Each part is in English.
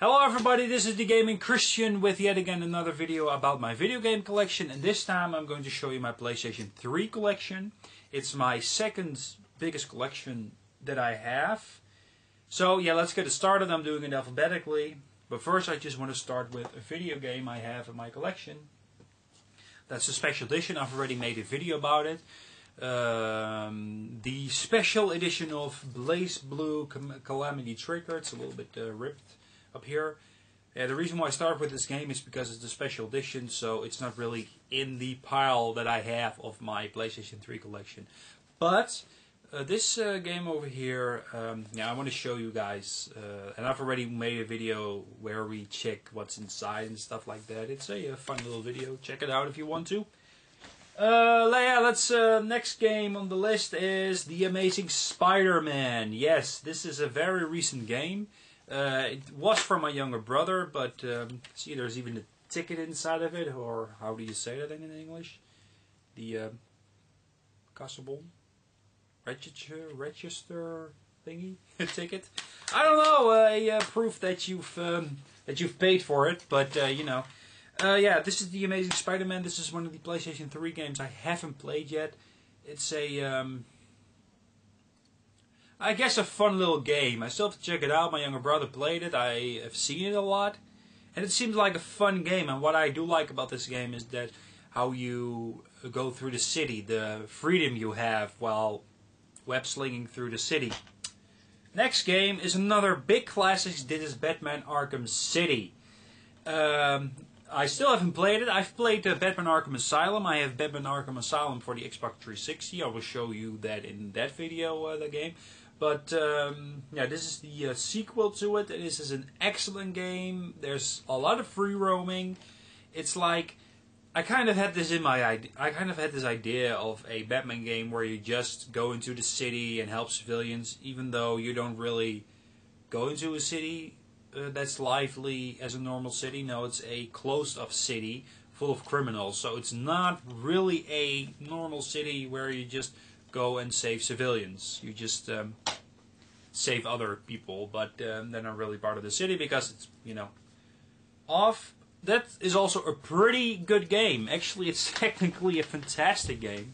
Hello everybody, this is the Gaming Christian with yet again another video about my video game collection, and this time I'm going to show you my PlayStation 3 collection. It's my second biggest collection that I have. So yeah, let's get it started. I'm doing it alphabetically, but first I just want to start with a video game I have in my collection. That's a special edition. I've already made a video about it. The special edition of Blaze Blue Calamity Trigger. It's a little bit ripped up here. The reason why I start with this game is because it's a special edition, so it's not really in the pile that I have of my PlayStation 3 collection. But this game over here, yeah, I want to show you guys, and I've already made a video where we check what's inside and stuff like that. It's a fun little video. Check it out if you want to. Next game on the list is The Amazing Spider-Man. Yes, this is a very recent game. It was from my younger brother, but see, there's even a ticket inside of it, or how do you say that in English? The Possible register thingy ticket. I don't know, a proof that you've paid for it, but you know. Yeah, this is The Amazing Spider-Man. This is one of the PlayStation 3 games I haven't played yet. It's a I guess a fun little game. I still have to check it out. My younger brother played it. I have seen it a lot. And it seems like a fun game. And what I do like about this game is that how you go through the city. The freedom you have while web-slinging through the city. Next game is another big classic. This is Batman Arkham City. I still haven't played it. I've played Batman Arkham Asylum. I have Batman Arkham Asylum for the Xbox 360. I will show you that in that video, the game. But yeah, this is the sequel to it. This is an excellent game. There's a lot of free roaming. It's like I kind of had this idea of a Batman game where you just go into the city and help civilians, even though you don't really go into a city that's lively as a normal city. No, it's a closed-up city full of criminals. So it's not really a normal city where you just go and save civilians. You just save other people, but they're not really part of the city because it's, you know, off. That is also a pretty good game. Actually, it's technically a fantastic game.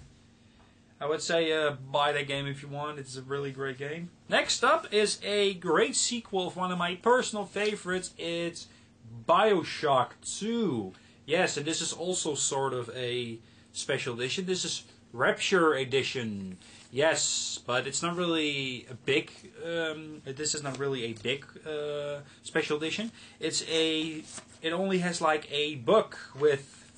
I would say buy that game if you want. It's a really great game. Next up is a great sequel of one of my personal favorites. It's BioShock 2. Yes, and this is also sort of a special edition. This is Rapture Edition. Yes, but it's not really a big. This is not really a big special edition. It only has like a book with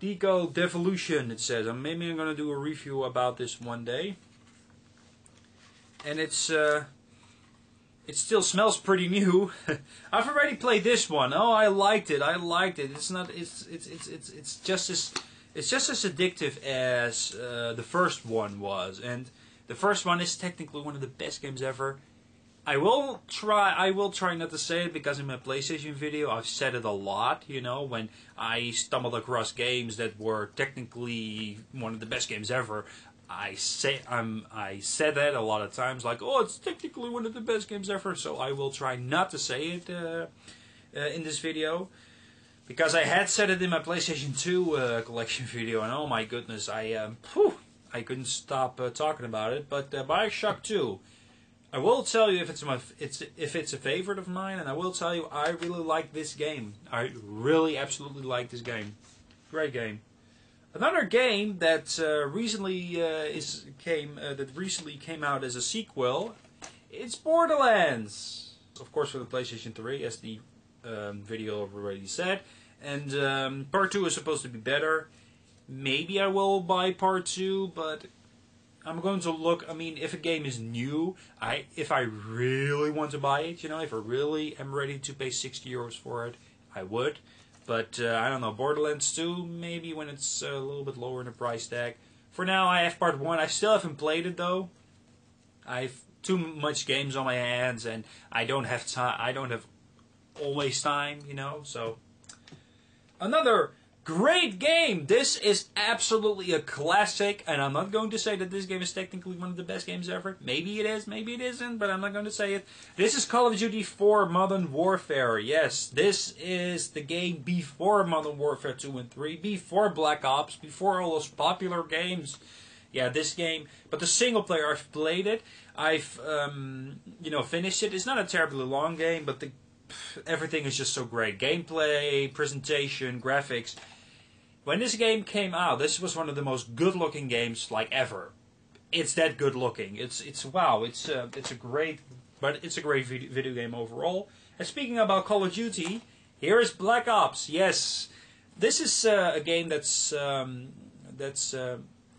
Deco Devolution, it says. And maybe I'm going to do a review about this one day. And it still smells pretty new. I've already played this one. Oh, I liked it. It's not. It's just as addictive as the first one was. And the first one is technically one of the best games ever. I will try not to say it because in my PlayStation video I've said it a lot, you know, when I stumbled across games that were technically one of the best games ever. I said that a lot of times, like, oh, it's technically one of the best games ever, so I will try not to say it in this video. Because I had said it in my PlayStation 2 collection video, and oh my goodness, I couldn't stop talking about it. But BioShock 2, I will tell you if it's a favorite of mine, and I will tell you I really like this game. I really absolutely like this game. Great game. Another game that recently came out as a sequel. It's Borderlands, of course, for the PlayStation 3, as the video already said. And part 2 is supposed to be better. Maybe I will buy part 2, but I'm going to look. I mean, if a game is new, if I really want to buy it, you know, if I really am ready to pay 60 euros for it, I would. But I don't know, Borderlands 2, maybe when it's a little bit lower in the price tag. For now, I have part 1. I still haven't played it though. I have too much games on my hands, and I don't have time. I don't have always time, you know. So another Great game! This is absolutely a classic, and I'm not going to say that this game is technically one of the best games ever. Maybe it is, maybe it isn't, but I'm not going to say it. This is Call of Duty 4 Modern Warfare. Yes, this is the game before Modern Warfare 2 and 3, before Black Ops, before all those popular games. Yeah, this game. But the single player, I've played it. I've, finished it. It's not a terribly long game, but everything is just so great. Gameplay, presentation, graphics. When this game came out, this was one of the most good-looking games like ever. It's that good-looking. It's wow. It's a great video game overall. And speaking about Call of Duty, here is Black Ops. Yes, this is a game that's a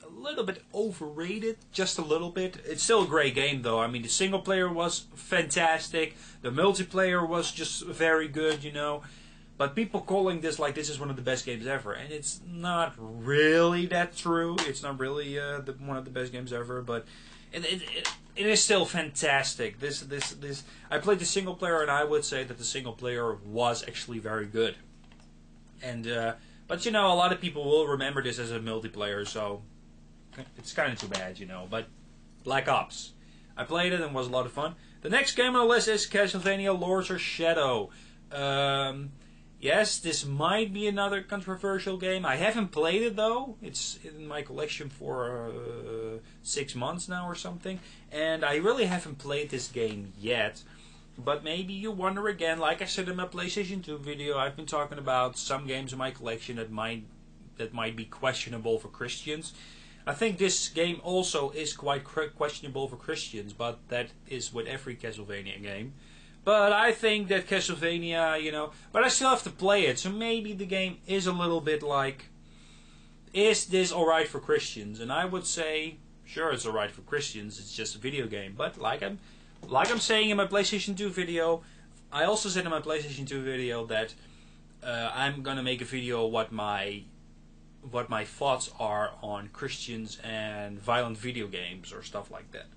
little bit overrated, just a little bit. It's still a great game though. I mean, the single player was fantastic. The multiplayer was just very good, you know. But people calling this like this is one of the best games ever, and it's not really that true. It's not really one of the best games ever, but it is still fantastic. This I played the single player, and I would say that the single player was actually very good. And but you know, a lot of people will remember this as a multiplayer, so it's kind of too bad, you know. But Black Ops, I played it and it was a lot of fun. The next game on the list is Castlevania Lords of Shadow. Yes, this might be another controversial game. I haven't played it though. It's in my collection for 6 months now or something. And I really haven't played this game yet. But maybe you wonder again, like I said in my PlayStation 2 video, I've been talking about some games in my collection that might be questionable for Christians. I think this game also is quite questionable for Christians, but that is with every Castlevania game. But I think that Castlevania, you know, but I still have to play it, so maybe the game is a little bit like, is this alright for Christians? And I would say, sure, it's alright for Christians, it's just a video game. But like I'm saying in my PlayStation 2 video, I also said in my PlayStation 2 video that I'm gonna make a video what my thoughts are on Christians and violent video games or stuff like that.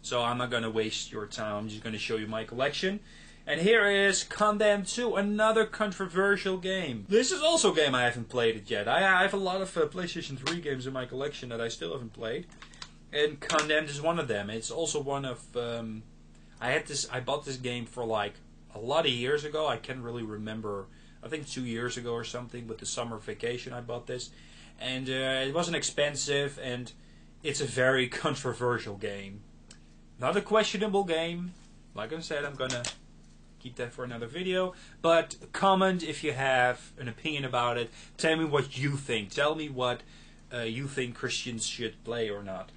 So I'm not going to waste your time. I'm just going to show you my collection. And here is Condemned 2, another controversial game. This is also a game I haven't played it yet. I have a lot of PlayStation 3 games in my collection that I still haven't played. And Condemned is one of them. It's also one of... I bought this game for like a lot of years ago. I can't really remember. I think 2 years ago or something. With the summer vacation I bought this. And it wasn't expensive. And it's a very controversial game. Not a questionable game. Like I said, I'm gonna keep that for another video. But comment if you have an opinion about it. Tell me what you think. Tell me what you think Christians should play or not.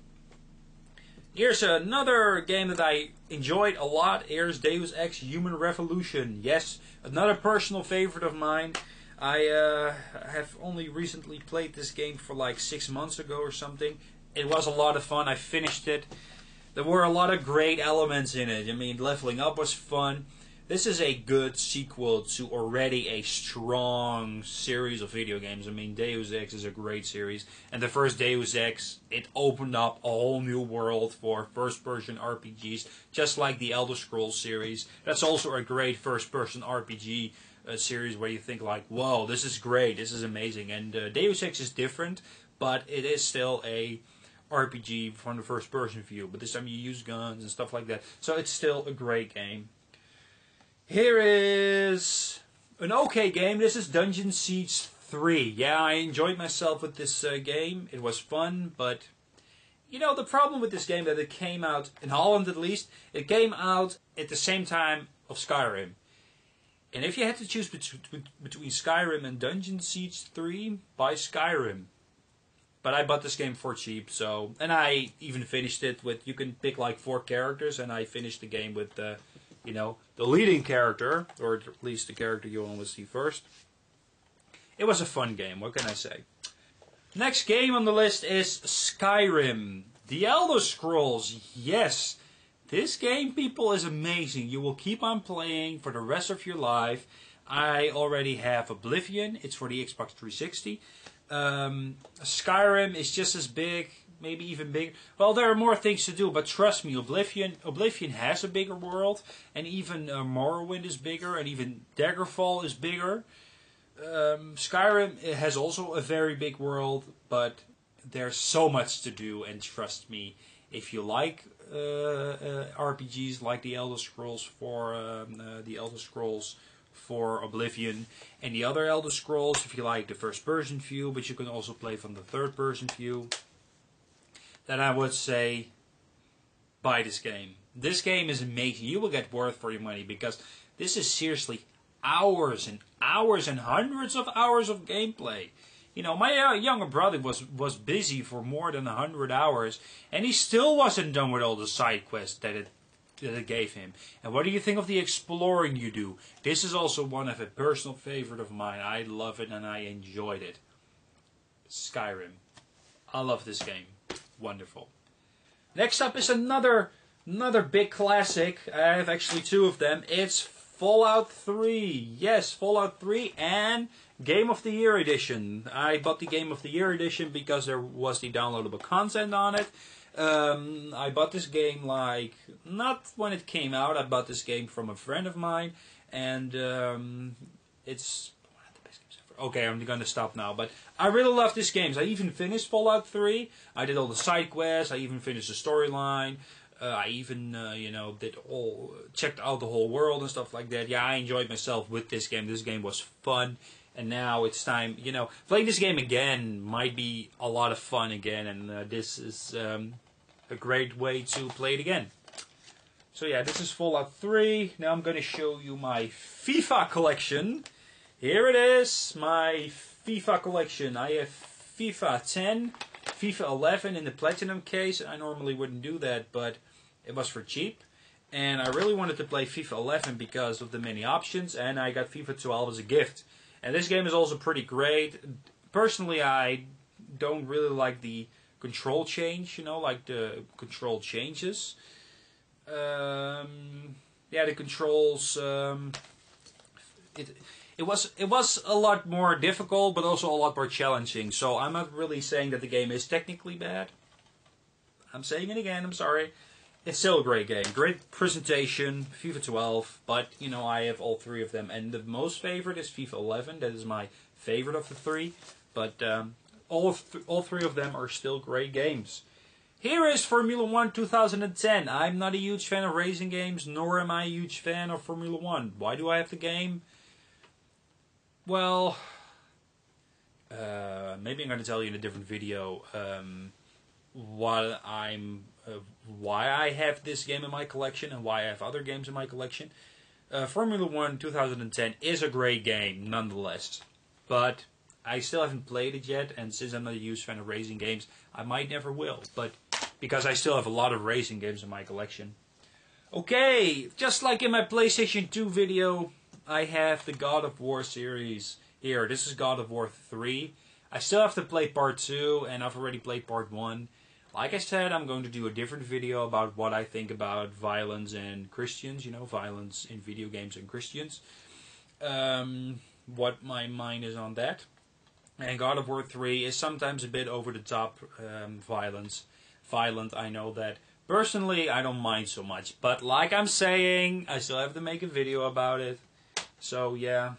Here's another game that I enjoyed a lot. Here's Deus Ex Human Revolution. Yes, another personal favorite of mine. I have only recently played this game for like 6 months ago or something. It was a lot of fun. I finished it. There were a lot of great elements in it. I mean, leveling up was fun. This is a good sequel to already a strong series of video games. I mean, Deus Ex is a great series. And the first Deus Ex, it opened up a whole new world for first-person RPGs, just like the Elder Scrolls series. That's also a great first-person RPG series where you think like, whoa, this is great, this is amazing. And Deus Ex is different, but it is still a RPG from the first person view, but this time you use guns and stuff like that, so it's still a great game. Here is an okay game. This is Dungeon Siege 3. Yeah, I enjoyed myself with this game. It was fun, but you know, the problem with this game that it came out, in Holland at least, it came out at the same time of Skyrim. And if you had to choose between Skyrim and Dungeon Siege 3, buy Skyrim. But I bought this game for cheap, so... And I even finished it with... You can pick like 4 characters, and I finished the game with, you know, the leading character, or at least the character you want to see first. It was a fun game, what can I say? Next game on the list is Skyrim. The Elder Scrolls, yes. This game, people, is amazing. You will keep on playing for the rest of your life. I already have Oblivion. It's for the Xbox 360. Skyrim is just as big, maybe even bigger. Well, there are more things to do, but trust me, Oblivion has a bigger world, and even Morrowind is bigger, and even Daggerfall is bigger. Skyrim has also a very big world, but there's so much to do, and trust me, if you like RPGs like the Elder Scrolls for Oblivion and the other Elder Scrolls, if you like the first person view, but you can also play from the third person view, then I would say buy this game. This game is amazing. You will get worth for your money, because this is seriously hours and hours and hundreds of hours of gameplay. You know, my younger brother was busy for more than 100 hours, and he still wasn't done with all the side quests that it gave him. And what do you think of the exploring you do? This is also one of a personal favorite of mine. I love it and I enjoyed it. Skyrim. I love this game. Wonderful. Next up is another big classic. I have actually two of them. It's Fallout 3. Yes, Fallout 3 and Game of the Year Edition. I bought the Game of the Year Edition because there was the downloadable content on it. I bought this game not when it came out. I bought this game from a friend of mine, and it's one of the best games ever. Okay, I'm gonna stop now, but I really love this game. I even finished Fallout 3. I did all the side quests. I even finished the storyline. I even checked out the whole world and stuff like that. Yeah, I enjoyed myself with this game. This game was fun. And now it's time, playing this game again might be a lot of fun again, and this is a great way to play it again. So yeah, this is Fallout 3. Now I'm going to show you my FIFA collection. Here it is, my FIFA collection. I have FIFA 10, FIFA 11 in the Platinum case. I normally wouldn't do that, but it was for cheap. And I really wanted to play FIFA 11 because of the many options, and I got FIFA 12 as a gift. And this game is also pretty great. Personally, I don't really like the control change, like the control changes. Yeah, the controls. It was a lot more difficult, but also a lot more challenging. So I'm not really saying that the game is technically bad. I'm saying it again. I'm sorry. It's still a great game. Great presentation, FIFA 12, but, I have all three of them. And the most favorite is FIFA 11. That is my favorite of the three. But all three of them are still great games. Here is Formula 1 2010. I'm not a huge fan of racing games, nor am I a huge fan of Formula 1. Why do I have the game? Well, maybe I'm going to tell you in a different video why I have this game in my collection and why I have other games in my collection. Formula 1 2010 is a great game, nonetheless. But I still haven't played it yet, and since I'm not a huge fan of racing games, I might never will. But because I still have a lot of racing games in my collection. Okay, just like in my PlayStation 2 video, I have the God of War series here. This is God of War 3. I still have to play part 2, and I've already played part 1. Like I said, I'm going to do a different video about what I think about violence and Christians, violence in video games and Christians. What my mind is on that. And God of War 3 is sometimes a bit over the top violent, I know that. Personally, I don't mind so much. But like I'm saying, I still have to make a video about it. So yeah.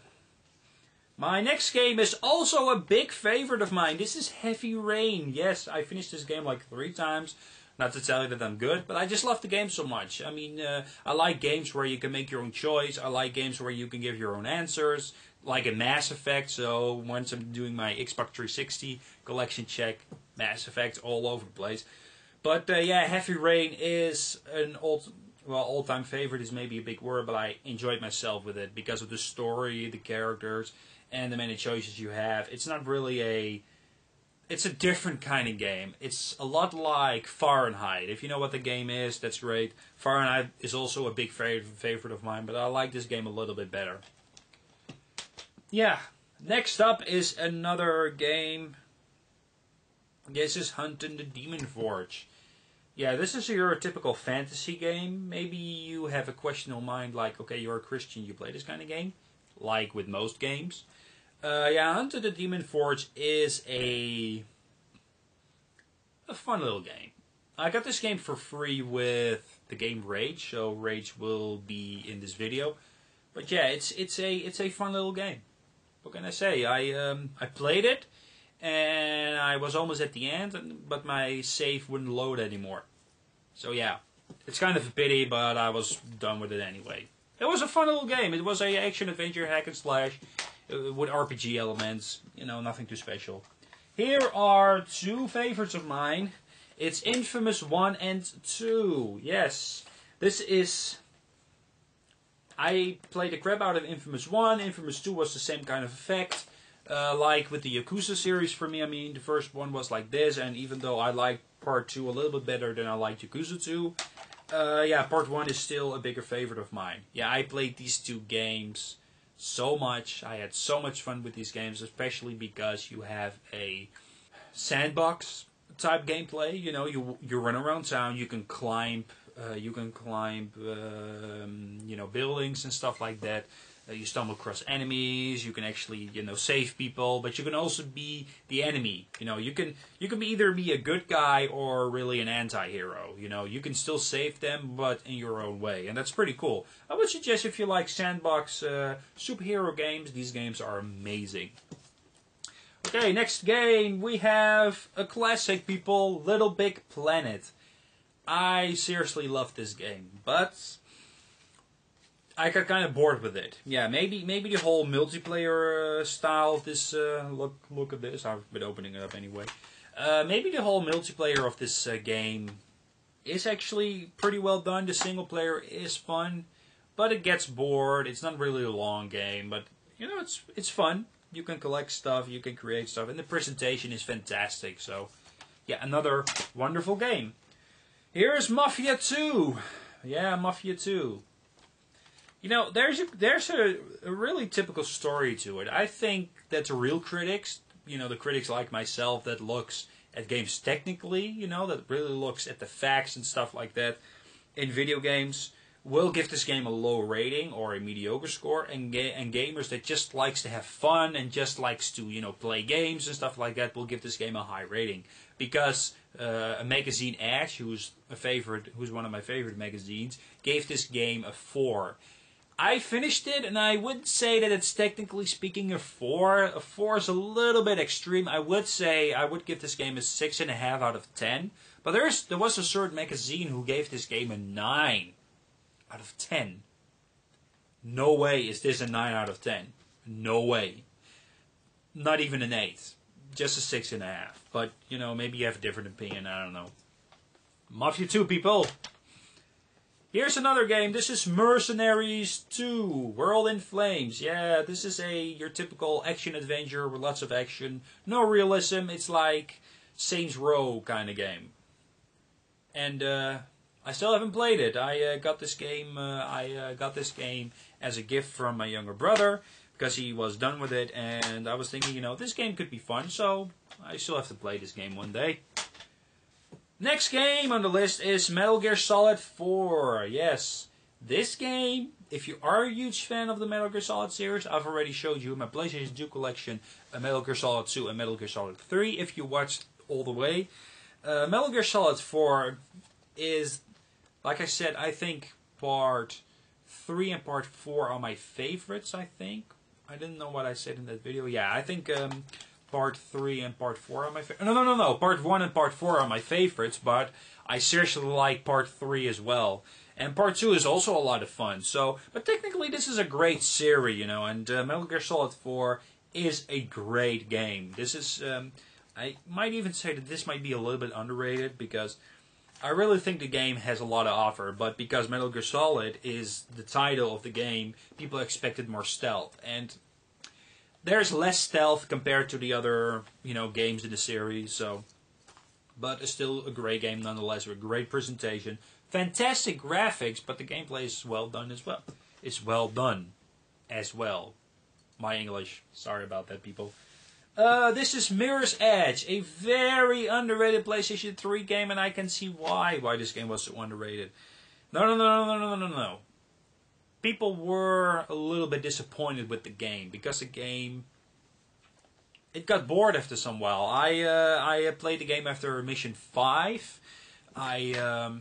My next game is also a big favorite of mine. This is Heavy Rain. Yes, I finished this game like 3 times. Not to tell you that I'm good, but I just love the game so much. I mean, I like games where you can make your own choice. I like games where you can give your own answers, like a Mass Effect. So once I'm doing my Xbox 360 collection check, Mass Effect all over the place. But yeah, Heavy Rain is an all-time favorite is maybe a big word, but I enjoyed myself with it because of the story, the characters, and the many choices you have. It's not really it's a different kind of game. It's a lot like Fahrenheit. If you know what the game is, that's great. Fahrenheit is also a big favorite of mine, but I like this game a little bit better. Yeah, next up is another game. This is Hunting the Demon Forge. Yeah, this is your typical fantasy game. Maybe you have a questionable mind like, okay, you're a Christian, you play this kind of game. Like with most games. Yeah, Hunting the Demon Forge is a fun little game. I got this game for free with the game Rage, so Rage will be in this video. But yeah, it's a fun little game. what can I say? I played it, and I was almost at the end, but my save wouldn't load anymore. So yeah, it's kind of a pity, but I was done with it anyway. It was a fun little game. It was a action adventure hack and slash with RPG elements. You know, nothing too special. Here are two favorites of mine. It's Infamous 1 and 2. Yes, this is... I played the crap out of Infamous 1. Infamous 2 was the same kind of effect. Like with the Yakuza series for me, I mean, the first one was like this, and even though I like Part 2 a little bit better than I like Yakuza 2, yeah, Part 1 is still a bigger favorite of mine. Yeah, I played these two games so much. I had so much fun with these games, especially because you have a sandbox type gameplay. You know, you run around town, you can climb, you know, buildings and stuff like that. You stumble across enemies. You can actually, you know, save people, but you can also be the enemy. You know, you can either be a good guy or really an anti-hero. You know, you can still save them, but in your own way, and that's pretty cool. I would suggest if you like sandbox superhero games, these games are amazing. Okay, next game we have a classic, people, Little Big Planet. I seriously love this game, but I got kind of bored with it. Yeah, maybe the whole multiplayer style of this. Look at this. I've been opening it up anyway. Maybe the whole multiplayer of this game is actually pretty well done. The single player is fun, but it gets bored. It's not really a long game, but you know, it's fun. You can collect stuff, you can create stuff, and the presentation is fantastic. So, yeah, another wonderful game. Here's Mafia 2. Yeah, Mafia 2. You know, there's a really typical story to it. I think that the real critics, you know, the critics like myself that looks at games technically, you know, that really looks at the facts and stuff like that in video games, will give this game a low rating or a mediocre score, and gamers that just likes to have fun and just likes to, you know, play games and stuff like that will give this game a high rating. Because a magazine Edge, who's one of my favorite magazines, gave this game a 4. I finished it, and I wouldn't say that it's technically speaking a 4. A 4 is a little bit extreme. I would say I would give this game a 6.5 out of 10. But there was a certain magazine who gave this game a 9 out of 10. No way is this a 9 out of 10. No way. Not even an 8. Just a 6.5. But, you know, maybe you have a different opinion. I don't know. Mafia 2, people. Here's another game. This is Mercenaries 2. World in Flames. Yeah, this is your typical action adventure with lots of action. No realism. It's like Saints Row kind of game. And I still haven't played it. I got this game. Got this game as a gift from my younger brother because he was done with it, and I was thinking, you know, this game could be fun. So I still have to play this game one day. Next game on the list is Metal Gear Solid 4. Yes, this game, if you are a huge fan of the Metal Gear Solid series, I've already showed you in my PlayStation 2 collection Metal Gear Solid 2 and Metal Gear Solid 3, if you watched all the way. Metal Gear Solid 4 is, like I said, I think Part 3 and Part 4 are my favorites, I think. I didn't know what I said in that video. Yeah, I think Part 3 and Part 4 are my favorites. No. Part 1 and Part 4 are my favorites, but I seriously like Part 3 as well. And Part 2 is also a lot of fun. So, but technically this is a great series, you know, and Metal Gear Solid 4 is a great game. This is, I might even say that this might be a little bit underrated because I really think the game has a lot to offer, but because Metal Gear Solid is the title of the game, people expected more stealth. And there's less stealth compared to the other, you know, games in the series, so. But it's still a great game nonetheless, with a great presentation. Fantastic graphics, but the gameplay is well done as well. It's well done as well. My English, sorry about that, people. This is Mirror's Edge, a very underrated PlayStation 3 game, and I can see why this game was so underrated. No. People were a little bit disappointed with the game because the game, it got bored after some while. I played the game after mission 5. I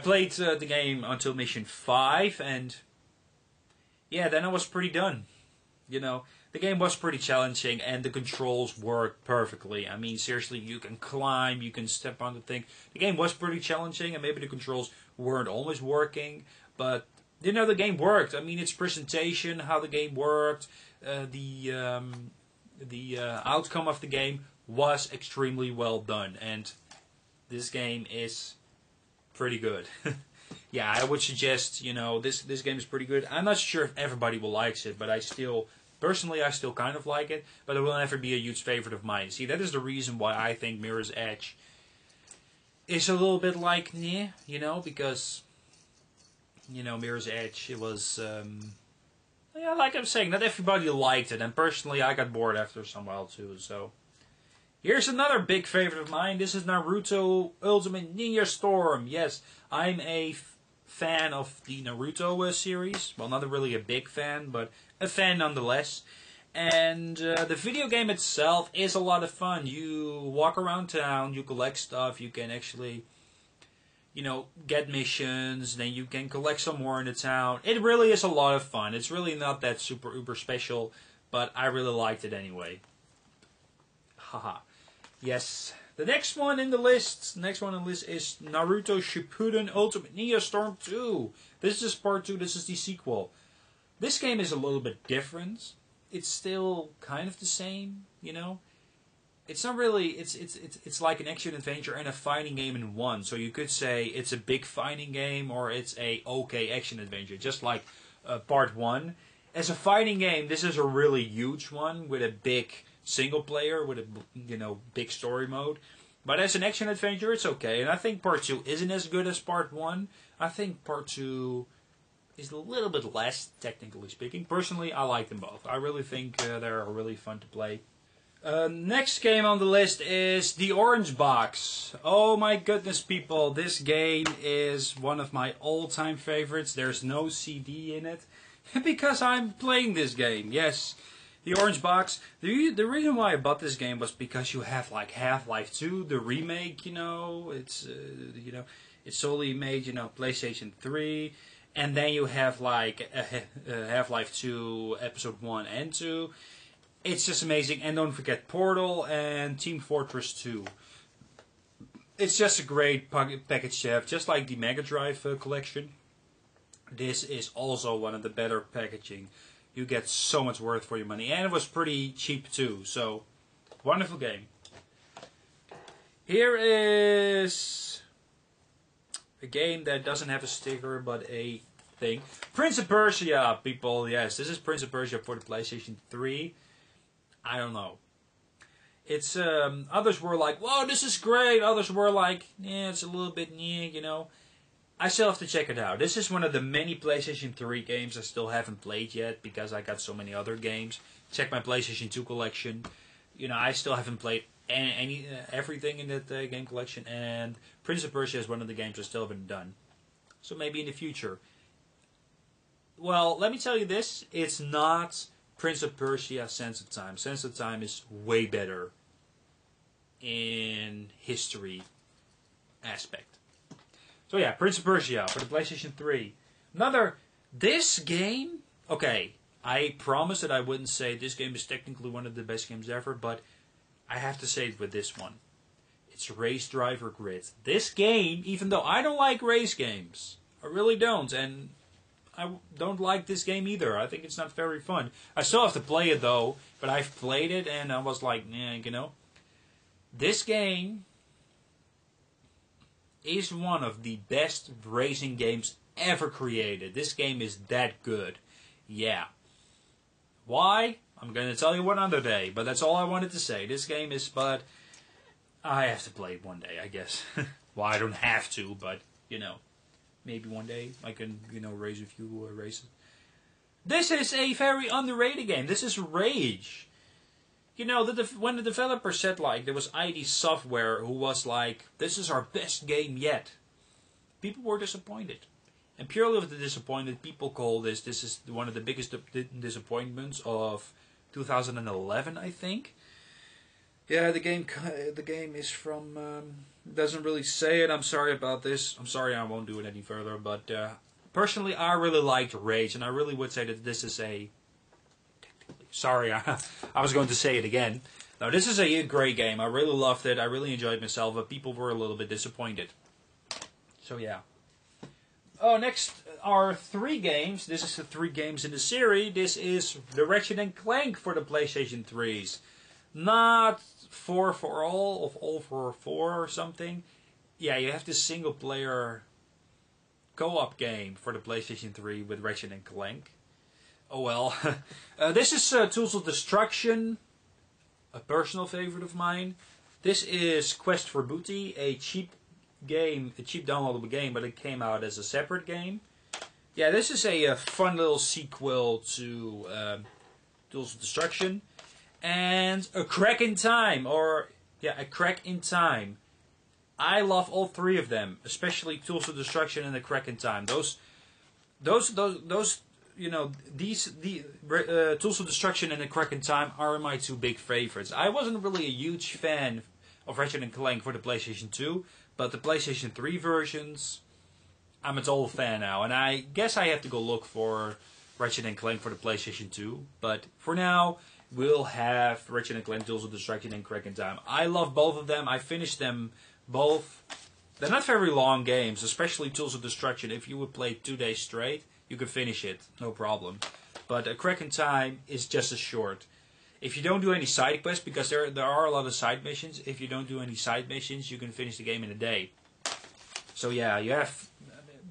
played the game until mission 5, and yeah, then I was pretty done. You know, the game was pretty challenging and the controls worked perfectly. I mean, seriously, you can climb, you can step on the thing. The game was pretty challenging and maybe the controls weren't always working, but you know, the game worked. I mean, its presentation, how the game worked, the outcome of the game was extremely well done, and this game is pretty good. Yeah, I would suggest, you know, this game is pretty good. I'm not sure if everybody will like it, but personally, I still kind of like it, but it will never be a huge favorite of mine. See, that is the reason why I think Mirror's Edge is a little bit like, yeah, you know, because, you know, Mirror's Edge, it was, yeah, like I'm saying, not everybody liked it, and personally, I got bored after some while too, so. Here's another big favorite of mine. This is Naruto Ultimate Ninja Storm. Yes, I'm a fan of the Naruto series. Well, not really a big fan, but a fan nonetheless. And the video game itself is a lot of fun. You walk around town, you collect stuff, you can actually, you know, get missions, then you can collect some more in the town. It really is a lot of fun. It's really not that super uber special, but I really liked it anyway. Haha. Yes. The next one in the list is Naruto Shippuden Ultimate Ninja Storm 2. This is part 2, this is the sequel. This game is a little bit different. It's still kind of the same, you know. It's not really, it's like an action adventure and a fighting game in one. So you could say it's a big fighting game or it's a okay action adventure, just like part 1. As a fighting game, this is a really huge one with a big single player with a, you know, big story mode. But as an action adventure, it's okay. And I think part 2 isn't as good as part 1. I think part 2 is a little bit less, technically speaking. Personally, I like them both. I really think they're really fun to play. Next game on the list is The Orange Box. Oh my goodness, people. This game is one of my all-time favorites. There's no CD in it. Because I'm playing this game, yes. The Orange Box. The reason why I bought this game was because you have like Half-Life 2, the remake, you know. It's it's solely made, you know, PlayStation 3, and then you have like Half-Life 2 Episode 1 and 2. It's just amazing, and don't forget Portal and Team Fortress 2. It's just a great package to have, just like the Mega Drive collection. This is also one of the better packaging. You get so much worth for your money. And it was pretty cheap too. So, wonderful game. Here is a game that doesn't have a sticker but a thing. Prince of Persia, people. Yes, this is Prince of Persia for the PlayStation 3. I don't know. It's, others were like, whoa, this is great. Others were like, yeah, it's a little bit, you know. I still have to check it out. This is one of the many PlayStation 3 games I still haven't played yet because I got so many other games. Check my PlayStation 2 collection. You know, I still haven't played everything in that game collection, and Prince of Persia is one of the games I still haven't done. So maybe in the future. Well, let me tell you this. It's not Prince of Persia Sands of Time. Sands of Time is way better in history aspect. So yeah, Prince of Persia for the PlayStation 3. This game, okay, I promised that I wouldn't say this game is technically one of the best games ever, but I have to say it with this one. It's Race Driver Grid. This game, even though I don't like race games, I really don't, and I don't like this game either. I think it's not very fun. I still have to play it though, but I've played it and I was like, you know. This game is one of the best racing games ever created. This game is that good. Yeah. Why? I'm going to tell you one other day, but that's all I wanted to say. This game is, but I have to play it one day, I guess. Well, I don't have to, but, you know, maybe one day I can, you know, race a few races. This is a very underrated game. This is Rage. You know, when the developer said, like, there was ID Software who was like, this is our best game yet, people were disappointed. And purely with the disappointed, people call this is one of the biggest disappointments of 2011, I think. Yeah, the game is from, doesn't really say it, I'm sorry about this. I'm sorry, I won't do it any further, but personally, I really liked Rage, and I really would say that this is a technically Sorry, I was going to say it again. Now, this is a great game. I really loved it. I really enjoyed myself, but people were a little bit disappointed. So, yeah. Oh, next are 3 games. This is the 3 games in the series. This is the Ratchet and Clank for the PlayStation 3s. Not 4 for all for 4 or something. Yeah, you have this single-player co-op game for the PlayStation 3 with Ratchet and Clank. Oh well. This is Tools of Destruction, a personal favorite of mine. This is Quest for Booty, a cheap game, a cheap downloadable game, but it came out as a separate game. Yeah, this is a fun little sequel to Tools of Destruction. And A Crack in Time, A Crack in Time. I love all 3 of them, especially Tools of Destruction and A Crack in Time. Those, you know, Tools of Destruction and A Crack in Time are my 2 big favorites. I wasn't really a huge fan of Ratchet and Clank for the PlayStation 2, but the PlayStation 3 versions, I'm a total fan now. And I guess I have to go look for Ratchet and Clank for the PlayStation 2. But for now, we'll have Ratchet and Clank, Tools of Destruction, and Crack in Time. I love both of them. I finished them both. They're not very long games, especially Tools of Destruction. If you would play 2 days straight, you could finish it, no problem. But A Crack in Time is just as short. If you don't do any side quests, because there are a lot of side missions, if you don't do any side missions, you can finish the game in a day. So yeah, you have...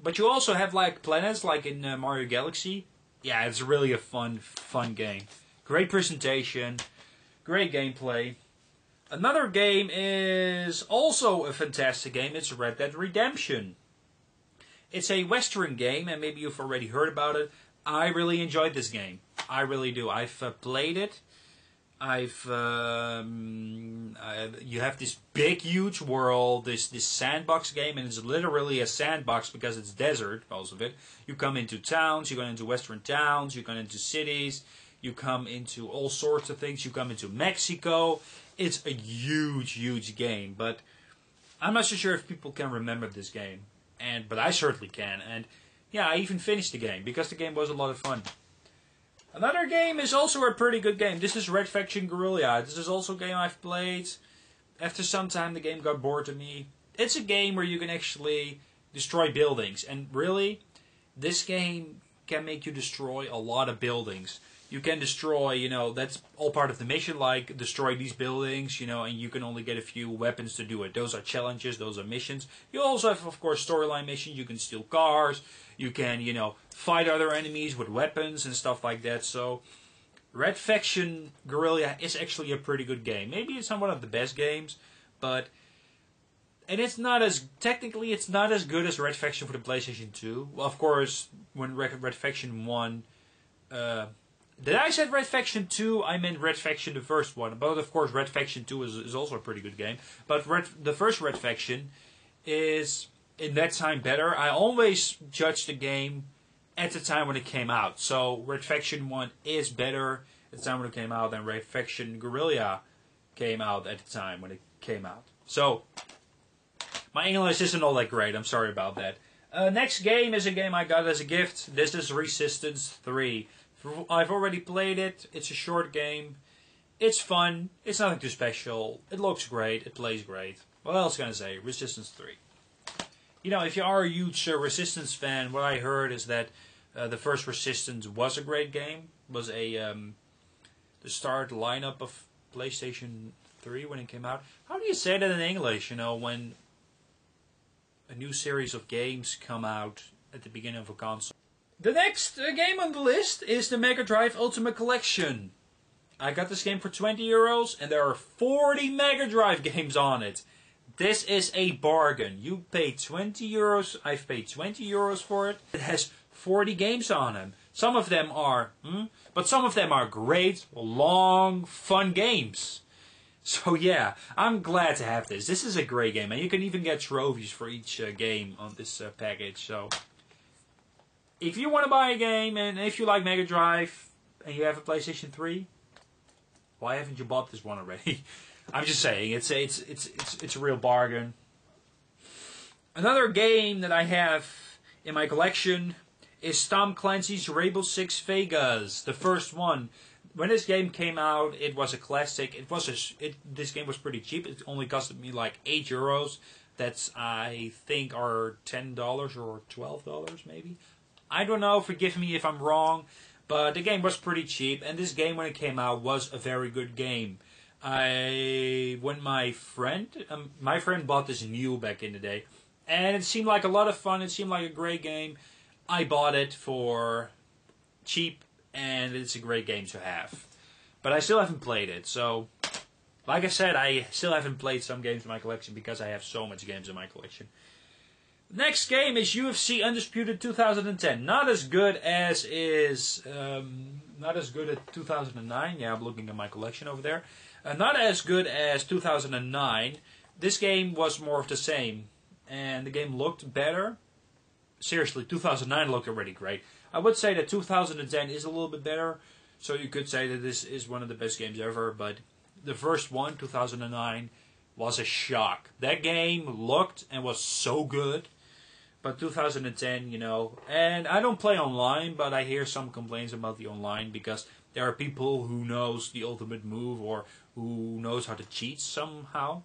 But you also have like planets, like in Mario Galaxy. Yeah, it's really a fun game. Great presentation, great gameplay. Another game is also a fantastic game. It's Red Dead Redemption. It's a Western game, and maybe you've already heard about it. I really enjoyed this game. I really do. I've played it. You have this big, huge world, this sandbox game, and it's literally a sandbox because it's desert, most of it. You come into towns, you go into western towns, you go into cities, you come into all sorts of things, you come into Mexico. It's a huge, huge game, but I'm not so sure if people can remember this game. But I certainly can, and yeah, I even finished the game, because the game was a lot of fun. Another game is also a pretty good game. This is Red Faction Guerrilla. This is also a game I've played. After some time, the game got bored to me. It's a game where you can actually destroy buildings, and really, this game can make you destroy a lot of buildings. You can destroy, you know, that's all part of the mission, like destroy these buildings, you know, and you can only get a few weapons to do it. Those are challenges, those are missions. You also have, of course, storyline missions. You can steal cars, you can, you know, fight other enemies with weapons and stuff like that. So, Red Faction Guerrilla is actually a pretty good game. Maybe it's not one of the best games, but... And it's not as, technically it's not as good as Red Faction for the PlayStation 2. Well, of course, when Red Faction 1... Did I say Red Faction 2? I meant Red Faction the first one. But of course Red Faction 2 is also a pretty good game. But the first Red Faction is, in that time, better. I always judge the game at the time when it came out. So Red Faction 1 is better at the time when it came out than Red Faction Guerrilla came out at the time when it came out. So, my English isn't all that great. I'm sorry about that. Next game is a game I got as a gift. This is Resistance 3. I've already played it. It's a short game. It's fun. It's nothing too special. It looks great. It plays great. What else can I say? Resistance 3. You know, if you are a huge Resistance fan, what I heard is that the first Resistance was a great game. Was a the start lineup of PlayStation 3 when it came out. How do you say that in English? You know, when a new series of games come out at the beginning of a console. The next game on the list is the Mega Drive Ultimate Collection. I got this game for €20 and there are 40 Mega Drive games on it. This is a bargain. You pay €20, I've paid €20 for it. It has 40 games on them. Some of them are, but some of them are great, long, fun games. So yeah, I'm glad to have this. This is a great game, and you can even get trophies for each game on this package. So, if you want to buy a game, and if you like Mega Drive, and you have a PlayStation 3, why haven't you bought this one already? I'm just saying, it's a real bargain. Another game that I have in my collection is Tom Clancy's Rainbow Six Vegas, the first one. when this game came out, it was a classic. This game was pretty cheap. It only costed me like €8. That's, I think, are $10 or $12 maybe. I don't know. Forgive me if I'm wrong, but the game was pretty cheap. And this game, when it came out, was a very good game. When my friend bought this new back in the day, and it seemed like a lot of fun. It seemed like a great game. I bought it for cheap, and it's a great game to have. But I still haven't played it, so like I said, I still haven't played some games in my collection because I have so much games in my collection. Next game is UFC Undisputed 2010. Not as good as 2009. Yeah, I'm looking at my collection over there. Not as good as 2009. This game was more of the same, and the game looked better. Seriously, 2009 looked already great. I would say that 2010 is a little bit better, so you could say that this is one of the best games ever, but the first one, 2009, was a shock. That game looked and was so good, but 2010, and I don't play online, but I hear some complaints about the online because there are people who knows the ultimate move or who knows how to cheat somehow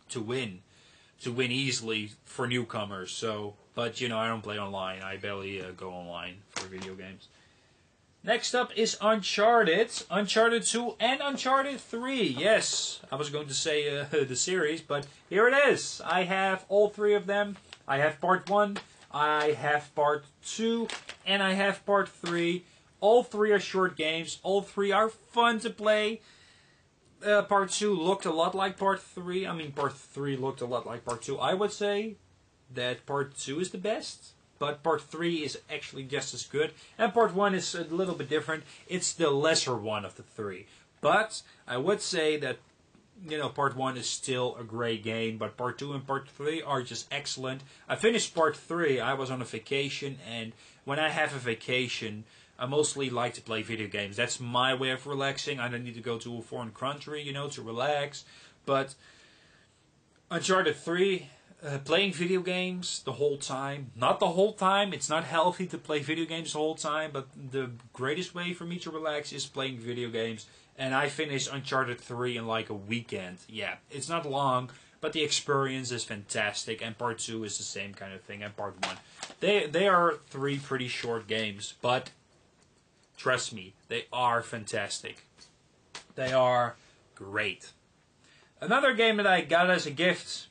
to win easily for newcomers. So, but I don't play online. I barely go online for video games. Next up is Uncharted, Uncharted 2 and Uncharted 3. Yes, I was going to say the series, but here it is. I have all three of them. I have part 1, I have part 2, and I have part 3. All three are short games. All three are fun to play. Part 2 looked a lot like part 3. I mean, part 3 looked a lot like part 2. I would say that part 2 is the best, but part 3 is actually just as good. And part 1 is a little bit different. It's the lesser one of the three. But I would say that, part 1 is still a great game, but part 2 and part 3 are just excellent. I finished part 3. I was on a vacation, and when I have a vacation, I mostly like to play video games. That's my way of relaxing. I don't need to go to a foreign country, to relax. But Uncharted 3, playing video games the whole time. Not the whole time. It's not healthy to play video games the whole time. But the greatest way for me to relax is playing video games. And I finished Uncharted 3 in like a weekend. Yeah, it's not long, but the experience is fantastic. And part 2 is the same kind of thing. And part 1. They are three pretty short games, but trust me, they are fantastic. They are great. Another game that I got as a gift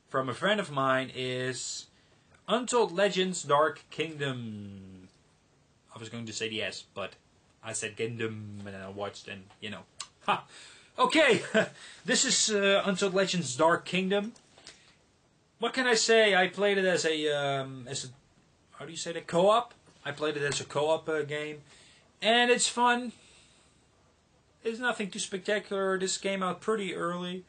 from a friend of mine is Untold Legends Dark Kingdom. I was going to say yes, but I said Kingdom and I watched and, Ha! Okay, this is Untold Legends Dark Kingdom. What can I say? I played it as a how do you say that? Co-op? I played it as a co-op game. And it's fun. It's nothing too spectacular. This came out pretty early.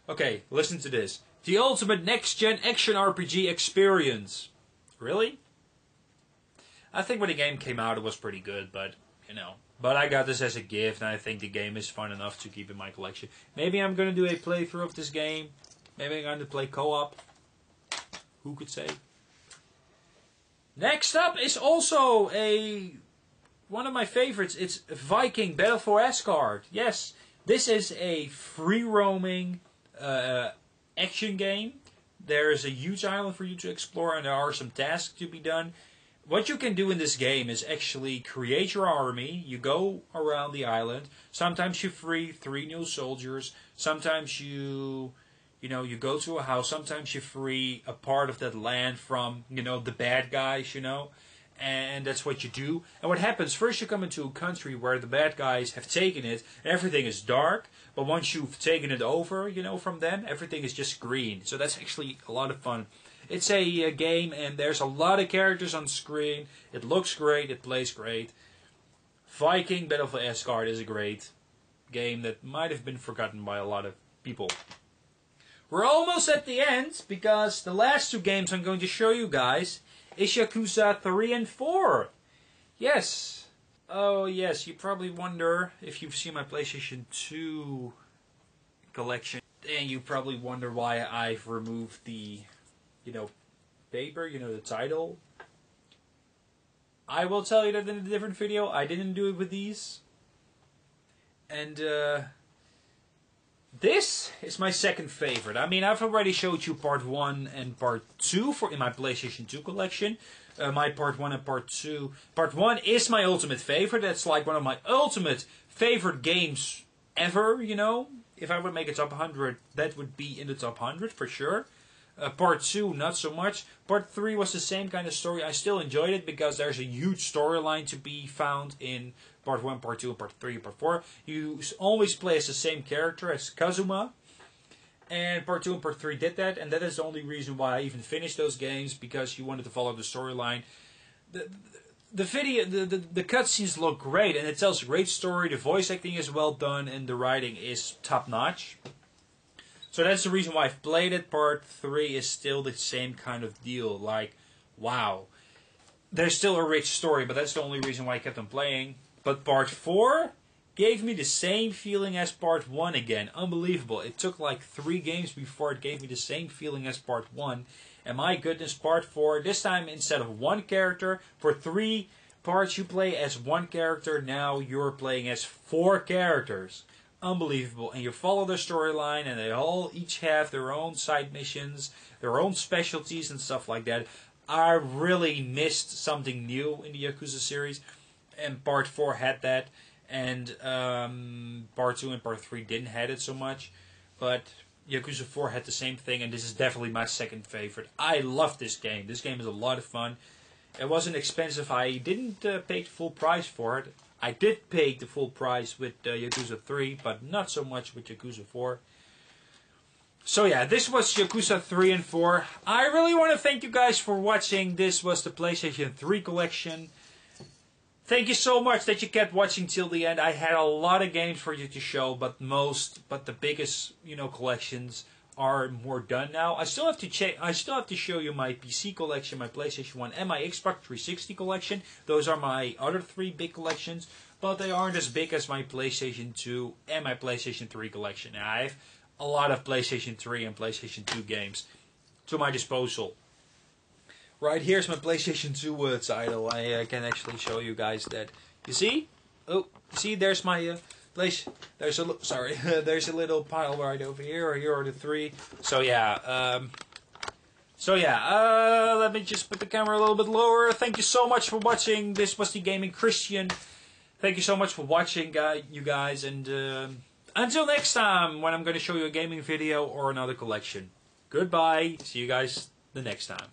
Okay, listen to this. The ultimate next-gen action RPG experience. Really? I think when the game came out it was pretty good, but, But I got this as a gift, and I think the game is fun enough to keep in my collection. Maybe I'm going to do a playthrough of this game. Maybe I'm going to play co-op. Who could say? Next up is also one of my favorites. It's Viking Battle for Asgard. Yes, this is a free-roaming action game. There is a huge island for you to explore, and there are some tasks to be done. What you can do in this game is actually create your army. You go around the island. Sometimes you free 3 new soldiers. Sometimes you go to a house. Sometimes you free a part of that land from, the bad guys, And that's what you do. And what happens, first you come into a country where the bad guys have taken it, and everything is dark, but once you've taken it over, from them, everything is just green. So that's actually a lot of fun. It's a game, and there's a lot of characters on screen. It looks great, it plays great. Viking Battle for Asgard is a great game that might have been forgotten by a lot of people. We're almost at the end, because the last 2 games I'm going to show you guys is Yakuza 3 and 4. Yes. Oh, yes. You probably wonder, if you've seen my PlayStation 2 collection, and you probably wonder why I've removed the, paper, the title. I will tell you that in a different video. I didn't do it with these. And this is my second favorite. I mean, I've already showed you part 1 and part 2 in my PlayStation 2 collection. My part 1 and part 2. Part 1 is my ultimate favorite. That's like one of my ultimate favorite games ever, you know. If I would make a top 100, that would be in the top 100 for sure. Part 2, not so much. Part 3 was the same kind of story. I still enjoyed it because there's a huge storyline to be found in Part 1, Part 2, and Part 3, and Part 4. You always play as the same character, as Kazuma. And Part 2 and Part 3 did that, and that is the only reason why I even finished those games, because you wanted to follow the storyline. The cutscenes look great, and it tells a great story. The voice acting is well done, and the writing is top notch. So that's the reason why I've played it. Part 3 is still the same kind of deal. Like, wow. There's still a rich story, but that's the only reason why I kept on playing. But Part 4 gave me the same feeling as Part 1 again. Unbelievable. It took like 3 games before it gave me the same feeling as Part 1. And my goodness, Part 4, this time instead of 1 character, for 3 parts you play as 1 character, now you're playing as 4 characters. Unbelievable. And you follow their storyline, and they all each have their own side missions, their own specialties and stuff like that. I really missed something new in the Yakuza series, and Part 4 had that, and Part 2 and Part 3 didn't have it so much, but Yakuza 4 had the same thing, and this is definitely my second favorite. I love this game. This game is a lot of fun. It wasn't expensive. I didn't pay the full price for it. I did pay the full price with Yakuza 3, but not so much with Yakuza 4. So yeah, this was Yakuza 3 and 4. I really want to thank you guys for watching. This was the PlayStation 3 collection. Thank you so much that you kept watching till the end. I had a lot of games for you to show, but the biggest, collections are more done now. I still have to show you my PC collection, my PlayStation 1, and my Xbox 360 collection. Those are my other 3 big collections, but they aren't as big as my PlayStation 2 and my PlayStation 3 collection. And I have a lot of PlayStation 3 and PlayStation 2 games to my disposal. Right, here's my PlayStation 2 title. I can actually show you guys that. You see? Oh, see, there's my place. There's a little pile right over here. Here are the 3. So yeah. Let me just put the camera a little bit lower. Thank you so much for watching. This was the Gaming Christian. Thank you so much for watching, you guys, and until next time, when I'm going to show you a gaming video or another collection. Goodbye. See you guys the next time.